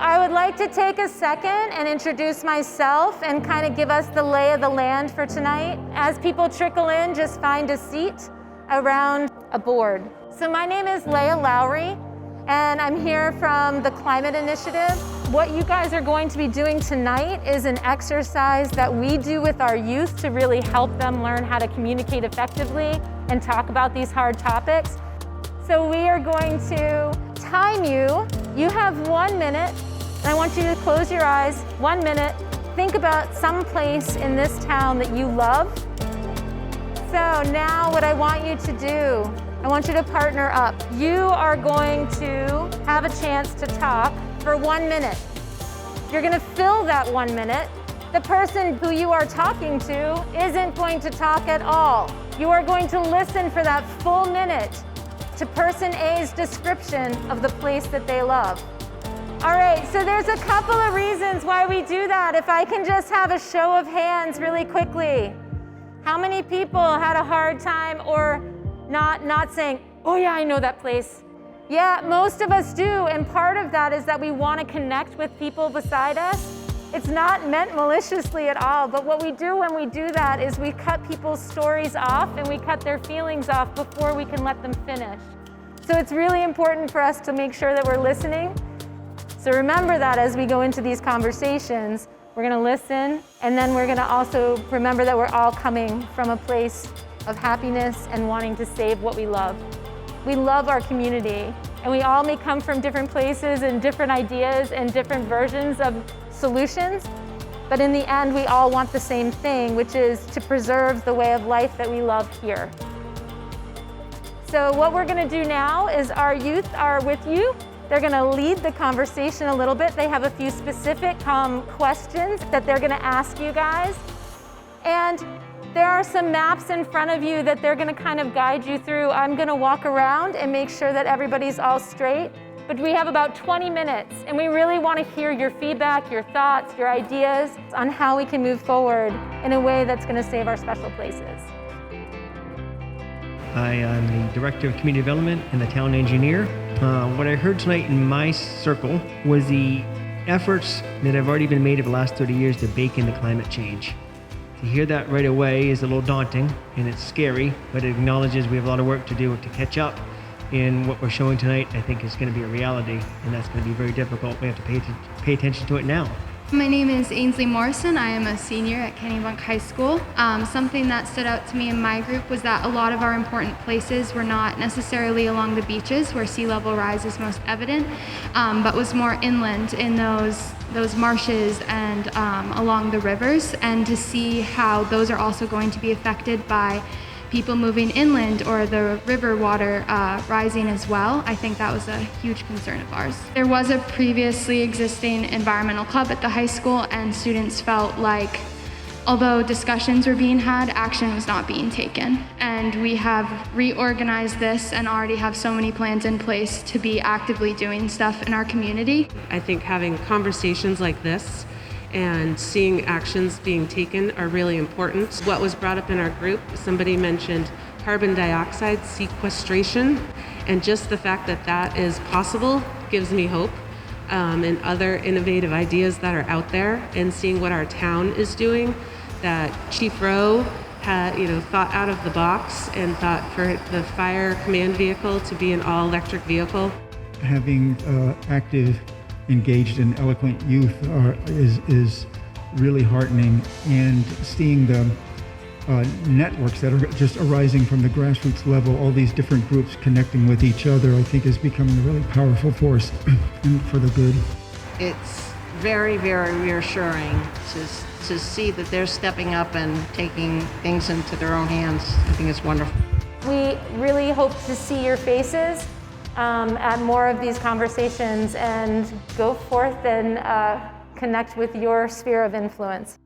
I would like to take a second and introduce myself and kind of give us the lay of the land for tonight. As people trickle in, just find a seat around a board. So my name is Leah Lowry, and I'm here from the Climate Initiative. What you guys are going to be doing tonight is an exercise that we do with our youth to really help them learn how to communicate effectively and talk about these hard topics. So we are going to time you. You have 1 minute, and I want you to close your eyes. 1 minute. Think about some place in this town that you love. So now what I want you to do, I want you to partner up. You are going to have a chance to talk for 1 minute. You're going to fill that 1 minute. The person who you are talking to isn't going to talk at all. You are going to listen for that full minute to person A's description of the place that they love. All right, so there's a couple of reasons why we do that. If I can just have a show of hands really quickly. How many people had a hard time or not saying, oh yeah, I know that place? Yeah, most of us do, and part of that is that we want to connect with people beside us. It's not meant maliciously at all, but what we do when we do that is we cut people's stories off and we cut their feelings off before we can let them finish. So it's really important for us to make sure that we're listening. So remember that as we go into these conversations, we're going to listen, and then we're going to also remember that we're all coming from a place of happiness and wanting to save what we love. We love our community, and we all may come from different places and different ideas and different versions of solutions, but in the end, we all want the same thing, which is to preserve the way of life that we love here. So what we're going to do now is our youth are with you. They're going to lead the conversation a little bit. They have a few specific questions that they're going to ask you guys. And there are some maps in front of you that they're going to kind of guide you through. I'm going to walk around and make sure that everybody's all straight. But we have about 20 minutes, and we really want to hear your feedback, your thoughts, your ideas on how we can move forward in a way that's going to save our special places. I am the Director of Community Development and the Town Engineer. What I heard tonight in my circle was the efforts that have already been made over the last 30 years to bake in the climate change. To hear that right away is a little daunting, and it's scary, but it acknowledges we have a lot of work to do to catch up. In what we're showing tonight, I think is going to be a reality, and that's going to be very difficult. We have to pay attention to it now. My name is Ainsley Morrison. I am a senior at Kennebunk High School. Something that stood out to me in my group was that a lot of our important places were not necessarily along the beaches where sea level rise is most evident, but was more inland in those marshes and along the rivers, and to see how those are also going to be affected by people moving inland or the river water rising as well. I think that was a huge concern of ours. There was a previously existing environmental club at the high school, and students felt like although discussions were being had, action was not being taken. And we have reorganized this and already have so many plans in place to be actively doing stuff in our community. I think having conversations like this and seeing actions being taken are really important. What was brought up in our group, somebody mentioned carbon dioxide sequestration, and just the fact that that is possible gives me hope, and other innovative ideas that are out there, and seeing what our town is doing, that Chief Rowe had, thought out of the box and thought for the fire command vehicle to be an all-electric vehicle. Having active, engaged and eloquent youth is really heartening, and seeing the networks that are just arising from the grassroots level, all these different groups connecting with each other, I think is becoming a really powerful force and for the good. It's very, very reassuring to see that they're stepping up and taking things into their own hands. I think it's wonderful. We really hope to see your faces at more of these conversations, and go forth and connect with your sphere of influence.